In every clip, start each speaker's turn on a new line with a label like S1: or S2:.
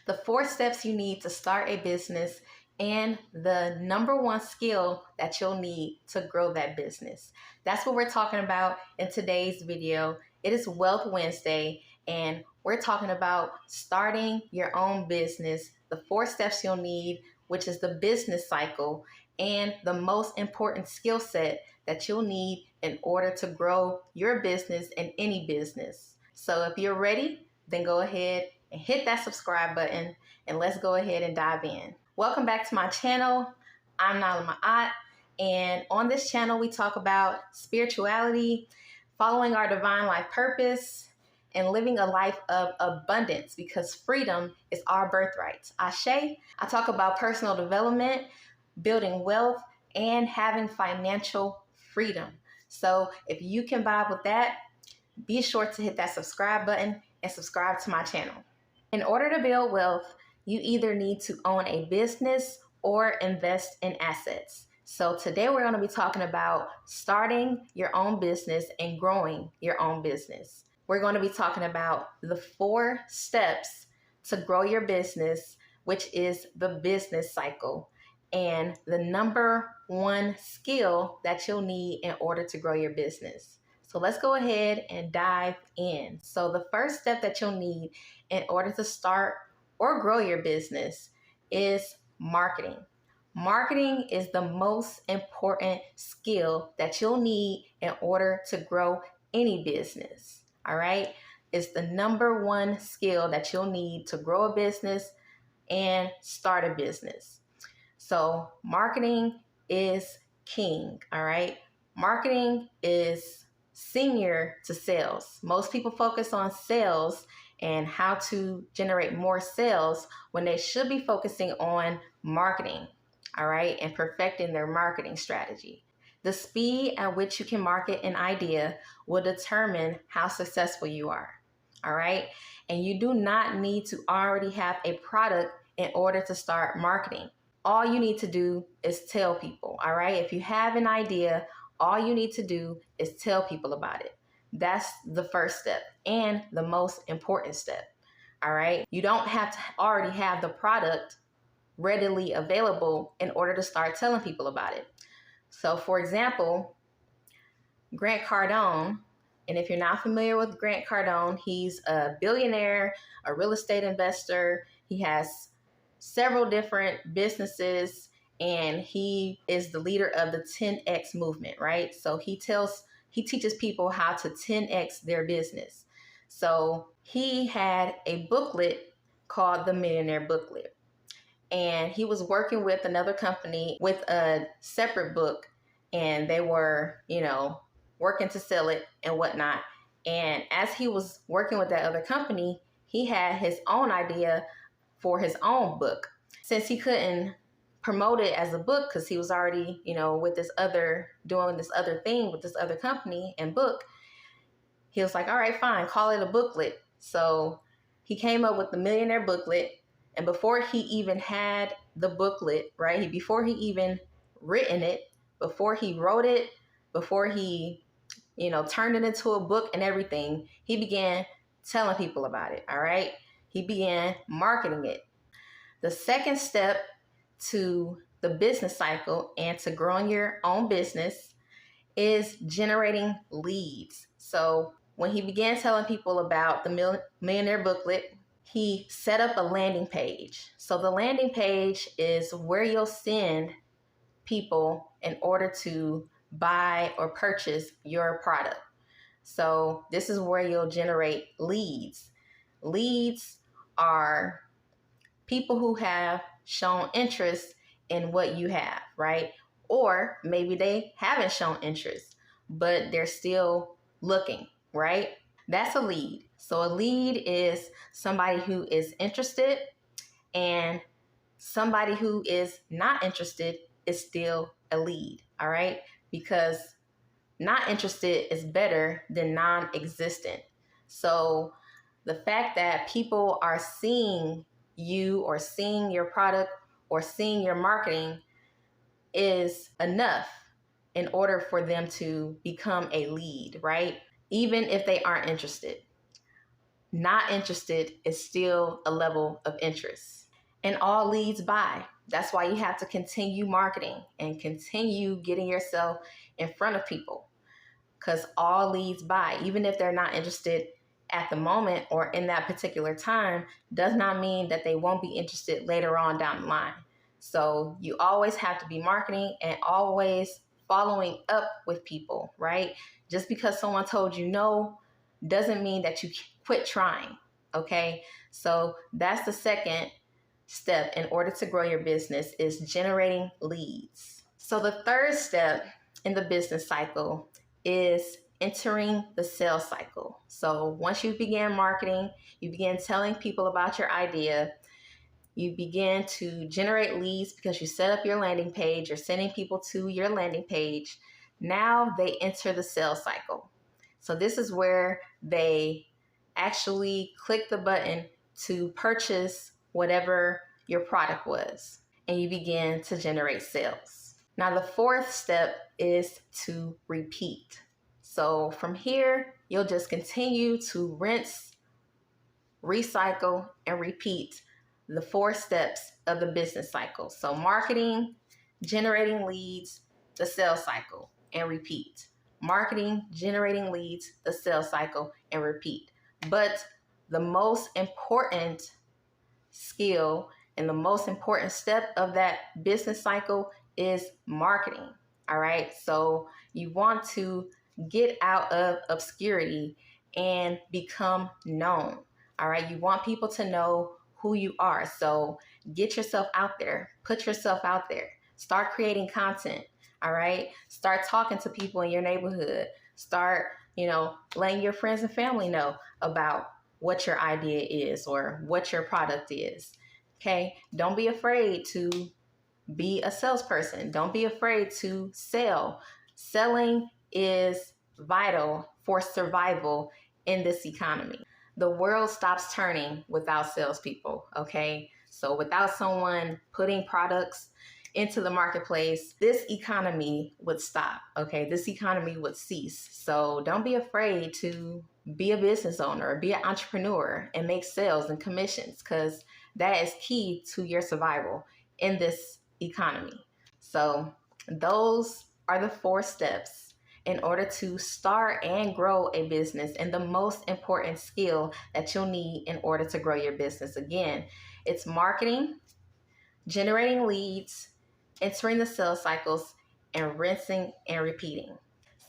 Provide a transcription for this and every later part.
S1: the 4 steps you need to start a business, and the number 1 skill that you'll need to grow that business. That's what we're talking about in today's video. It is Wealth Wednesday, and we're talking about starting your own business, the 4 steps you'll need, which is the business cycle, and the most important skill set that you'll need in order to grow your business and any business. So if you're ready, then go ahead and hit that subscribe button, and let's go ahead and dive in. Welcome back to my channel. I'm Naila, and on this channel we talk about spirituality, following our divine life purpose, and living a life of abundance, because freedom is our birthright. Ashe. I talk about personal development, building wealth, and having financial freedom. So if you can vibe with that, be sure to hit that subscribe button and subscribe to my channel. In order to build wealth, you either need to own a business or invest in assets. So today we're going to be talking about starting your own business and growing your own business. We're going to be talking about the 4 steps to grow your business, which is the business cycle, and the number 1 skill that you'll need in order to grow your business. So let's go ahead and dive in. So the first step that you'll need in order to start or grow your business is marketing. Marketing is the most important skill that you'll need in order to grow any business. All right. It's the number 1 skill that you'll need to grow a business and start a business. So marketing is king. All right. Marketing is senior to sales. Most people focus on sales and how to generate more sales when they should be focusing on marketing. All right. And perfecting their marketing strategy. The speed at which you can market an idea will determine how successful you are. All right. And you do not need to already have a product in order to start marketing. All you need to do is tell people. All right. If you have an idea, all you need to do is tell people about it. That's the first step and the most important step. All right. You don't have to already have the product readily available in order to start telling people about it. So for example, Grant Cardone, and if you're not familiar with Grant Cardone, he's a billionaire, a real estate investor. He has several different businesses, and he is the leader of the 10X movement, right? So he teaches people how to 10X their business. So he had a booklet called the Millionaire Booklet, and he was working with another company with a separate book, and they were, working to sell it and whatnot. And as he was working with that other company, he had his own idea for his own book. Since he couldn't promote it as a book because he was already, with doing this other thing with this other company and book, he was like, all right, fine, call it a booklet. So he came up with the Millionaire Booklet. And before he even had the booklet, right, before he even written it, before he wrote it, before he, turned it into a book and everything, he began telling people about it, all right? He began marketing it. The second step to the business cycle and to growing your own business is generating leads. So when he began telling people about the Millionaire Booklet, he set up a landing page. So the landing page is where you'll send people in order to buy or purchase your product. So this is where you'll generate leads. Leads are people who have shown interest in what you have, right? Or maybe they haven't shown interest, but they're still looking, right? That's a lead. So a lead is somebody who is interested, and somebody who is not interested is still a lead, all right? Because not interested is better than non-existent. So the fact that people are seeing you or seeing your product or seeing your marketing is enough in order for them to become a lead, right? Even if they aren't interested. not interested is still a level of interest. And all leads buy. That's why you have to continue marketing and continue getting yourself in front of people, because all leads buy. Even if they're not interested at the moment or in that particular time, does not mean that they won't be interested later on down the line. So you always have to be marketing and always following up with people, right? Just because someone told you no doesn't mean that you quit trying, okay? So that's the second step in order to grow your business, is generating leads. So the third step in the business cycle is entering the sales cycle. So once you begin marketing, you begin telling people about your idea, you begin to generate leads because you set up your landing page, you're sending people to your landing page. Now they enter the sales cycle. So this is where they actually click the button to purchase whatever your product was, and you begin to generate sales. Now the fourth step is to repeat. So from here, you'll just continue to rinse, recycle, and repeat the 4 steps of the business cycle. So marketing, generating leads, the sales cycle, and repeat. Marketing, generating leads, the sales cycle, and repeat. But the most important skill and the most important step of that business cycle is marketing. All right. So you want to get out of obscurity and become known. All right. You want people to know who you are. So get yourself out there, put yourself out there, start creating content. All right. Start talking to people in your neighborhood. Start, letting your friends and family know about what your idea is or what your product is. Okay. Don't be afraid to be a salesperson. Don't be afraid to sell. Selling is vital for survival in this economy. The world stops turning without salespeople. Okay. So without someone putting products into the marketplace, this economy would stop. Okay. This economy would cease. So don't be afraid to be a business owner or be an entrepreneur and make sales and commissions, because that is key to your survival in this economy. So those are the 4 steps in order to start and grow a business, and the most important skill that you'll need in order to grow your business. Again, it's marketing, generating leads, entering the sales cycles, and rinsing and repeating.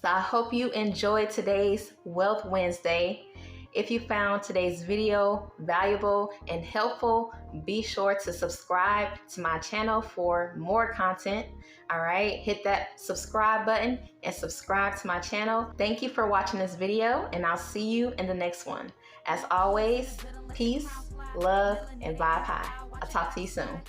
S1: So I hope you enjoyed today's Wealth Wednesday. If you found today's video valuable and helpful, be sure to subscribe to my channel for more content. All right, hit that subscribe button and subscribe to my channel. Thank you for watching this video, and I'll see you in the next one. As always, peace, love, and vibe high. I'll talk to you soon.